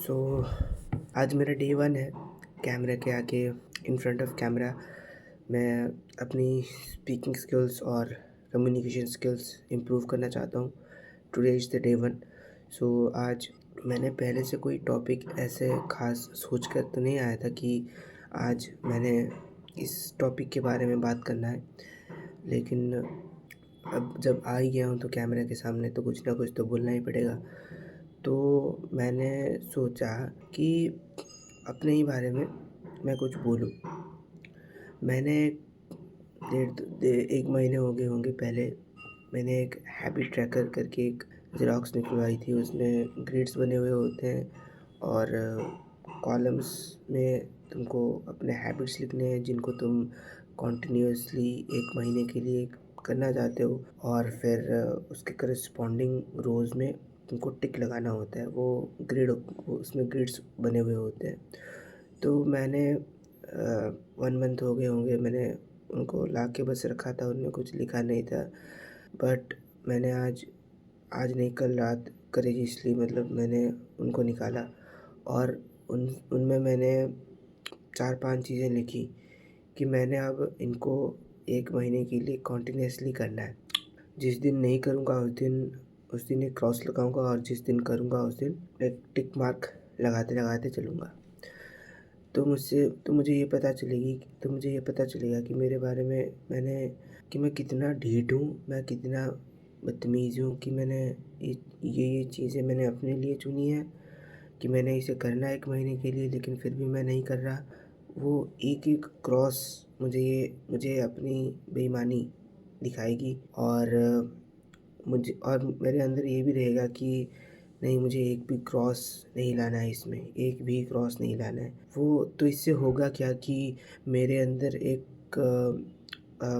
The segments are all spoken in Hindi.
सो आज मेरा डे 1 है कैमरे के आगे इन फ्रंट ऑफ कैमरा। मैं अपनी स्पीकिंग स्किल्स और कम्युनिकेशन स्किल्स इम्प्रूव करना चाहता हूँ। Today is the day 1। सो आज मैंने पहले से कोई टॉपिक ऐसे ख़ास सोच कर तो नहीं आया था कि आज मैंने इस टॉपिक के बारे में बात करना है। लेकिन अब जब आ ही गया हूँ तो कैमरे के सामने तो कुछ ना कुछ तो बोलना ही पड़ेगा। तो मैंने सोचा कि अपने ही बारे में मैं कुछ बोलूँ। मैंने 1 महीने हो गए होंगे पहले मैंने एक हैबिट ट्रैकर करके एक ज़ेरॉक्स निकलवाई थी। उसमें ग्रिड्स बने हुए होते हैं और कॉलम्स में तुमको अपने हैबिट्स लिखने हैं जिनको तुम कॉन्टिन्यूअसली 1 महीने के लिए करना चाहते हो और फिर उसके करस्पॉन्डिंग रोज़ में तुमको टिक लगाना होता है। वो उसमें ग्रिड्स बने हुए होते हैं। तो मैंने 1 मंथ हो गए होंगे मैंने उनको ला के बस रखा था, उनमें कुछ लिखा नहीं था। बट मैंने आज आज नहीं कल रात करेजियसली मतलब मैंने उनको निकाला और उनमें मैंने 4-5 चीज़ें लिखी कि मैंने अब इनको 1 महीने के लिए कॉन्टिन्यूअसली करना है। जिस दिन नहीं करूँगा उस दिन एक क्रॉस लगाऊँगा और जिस दिन करूँगा उस दिन एक टिक मार्क लगाते चलूँगा। तो मुझे ये पता चलेगा कि मेरे बारे में मैं कितना ढीठ हूँ, मैं कितना बदतमीज़ हूँ कि मैंने ये चीज़ें मैंने अपने लिए चुनी है कि मैंने इसे करना है 1 महीने के लिए लेकिन फिर भी मैं नहीं कर रहा। वो एक-एक क्रॉस मुझे अपनी बेईमानी दिखाएगी और मेरे अंदर ये भी रहेगा कि नहीं, मुझे एक भी क्रॉस नहीं लाना है इसमें, एक भी क्रॉस नहीं लाना है। वो तो इससे होगा क्या कि मेरे अंदर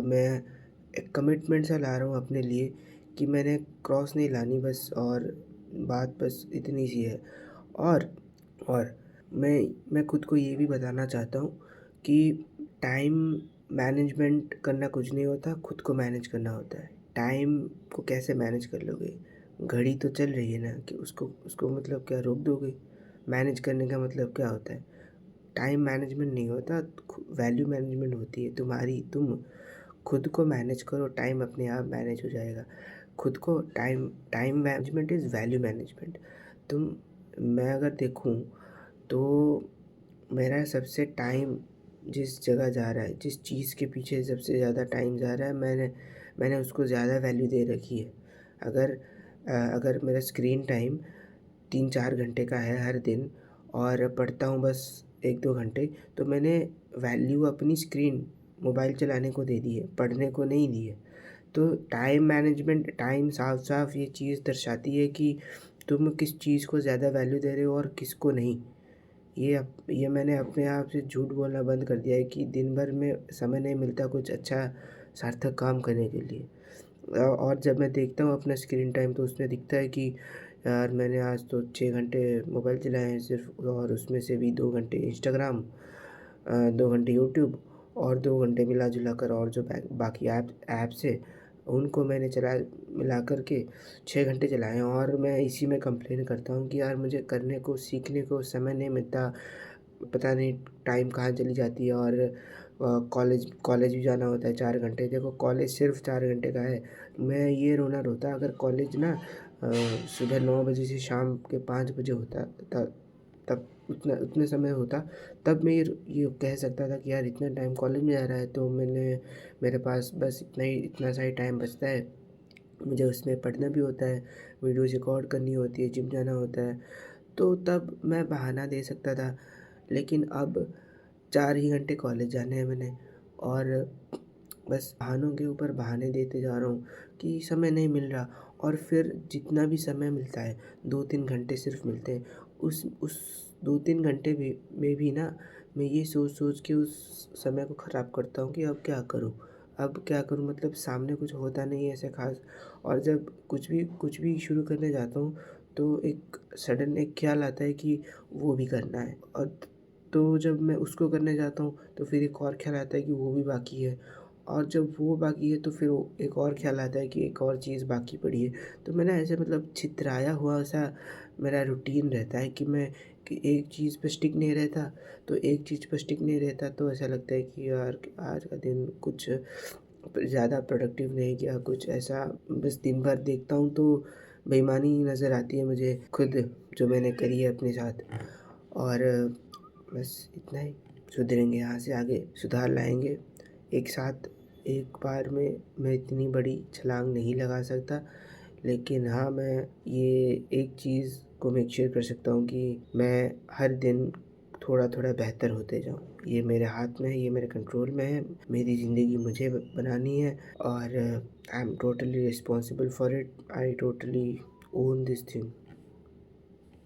मैं एक कमिटमेंट सा ला रहा हूँ अपने लिए कि मैंने क्रॉस नहीं लानी बस, और बात बस इतनी सी है। और और मैं खुद को ये भी बताना चाहता हूँ कि टाइम मैनेजमेंट करना कुछ नहीं होता, खुद को मैनेज करना होता है। टाइम को कैसे मैनेज कर लोगे? घड़ी तो चल रही है ना, कि उसको उसको मतलब क्या रोक दोगे? मैनेज करने का मतलब क्या होता है? टाइम मैनेजमेंट नहीं होता, वैल्यू मैनेजमेंट होती है तुम्हारी। तुम खुद को मैनेज करो, टाइम अपने आप मैनेज हो जाएगा। खुद को time time management is value management. तुम मैं अगर देखूँ तो मेरा सबसे टाइम जिस जगह जा रहा है, जिस चीज़ के पीछे सबसे ज़्यादा टाइम जा रहा है, मैंने उसको ज़्यादा वैल्यू दे रखी है। अगर मेरा स्क्रीन टाइम 3-4 घंटे का है हर दिन और पढ़ता हूँ बस 1-2 घंटे, तो मैंने वैल्यू अपनी स्क्रीन मोबाइल चलाने को दे दी है, पढ़ने को नहीं दी है। तो टाइम मैनेजमेंट, टाइम साफ-साफ ये चीज़ दर्शाती है कि तुम किस चीज़ को ज़्यादा वैल्यू दे रहे हो और किसको नहीं। ये मैंने अपने आप से झूठ बोलना बंद कर दिया है कि दिन भर में समय नहीं मिलता कुछ अच्छा सार्थक काम करने के लिए। और जब मैं देखता हूँ अपना स्क्रीन टाइम तो उसमें दिखता है कि यार मैंने आज तो 6 घंटे मोबाइल चलाए हैं सिर्फ़, और उसमें से भी 2 घंटे इंस्टाग्राम, 2 घंटे यूट्यूब और 2 घंटे मिला-जुला कर और जो बाकी ऐप्स है उनको मैंने मिला कर के 6 घंटे चलाए हैं। और मैं इसी में कंप्लेन करता हूँ कि यार मुझे करने को, सीखने को समय नहीं मिलता। पता नहीं टाइम कहाँ चली जाती है। और कॉलेज भी जाना होता है 4 घंटे। देखो कॉलेज सिर्फ़ 4 घंटे का है। मैं ये रोना रोता अगर कॉलेज ना सुबह 9 बजे से शाम के 5 बजे होता, तब उतने समय होता, तब मैं ये कह सकता था कि यार इतना टाइम कॉलेज में जा रहा है तो मेरे पास बस इतना सा ही टाइम बचता है। मुझे उसमें पढ़ना भी होता है, वीडियोज़ रिकॉर्ड करनी होती है, जिम जाना होता है, तो तब मैं बहाना दे सकता था। लेकिन अब 4 ही घंटे कॉलेज जाने हैं मैंने और बस बहानों के ऊपर बहाने देते जा रहा हूँ कि समय नहीं मिल रहा। और फिर जितना भी समय मिलता है 2-3 घंटे सिर्फ़ मिलते हैं। उस 2-3 घंटे भी में भी ना मैं ये सोच-सोच के उस समय को ख़राब करता हूँ कि अब क्या करूँ? अब क्या करूँ मतलब सामने कुछ होता नहीं है ऐसा ख़ास। और जब कुछ भी शुरू करने जाता हूँ तो एक सडन एक ख़्याल आता है कि वो भी करना है। और तो जब मैं उसको करने जाता हूँ तो फिर एक और ख़्याल आता है कि वो भी बाकी है। और जब वो बाकी है तो फिर वो एक और ख़्याल आता है कि एक और चीज़ बाकी पड़ी है। तो मैं ना ऐसे मतलब छितराया हुआ सा मेरा रूटीन रहता है कि एक चीज़ पे स्टिक नहीं रहता, तो एक चीज़ पे स्टिक नहीं रहता तो ऐसा लगता है कि यार आज का दिन कुछ ज़्यादा प्रोडक्टिव नहीं किया, कुछ ऐसा। बस दिन भर देखता हूँ तो बेईमानी ही नज़र आती है मुझे खुद, जो मैंने करी है अपने साथ। और बस इतना ही। सुधरेंगे, यहाँ से आगे सुधार लाएँगे। एक साथ एक बार में मैं इतनी बड़ी छलांग नहीं लगा सकता, लेकिन हाँ, मैं ये एक चीज़ को मेक श्योर कर सकता हूँ कि मैं हर दिन थोड़ा-थोड़ा बेहतर होते जाऊँ। ये मेरे हाथ में है, ये मेरे कंट्रोल में है। मेरी ज़िंदगी मुझे बनानी है और I am totally responsible for it. I totally own this thing.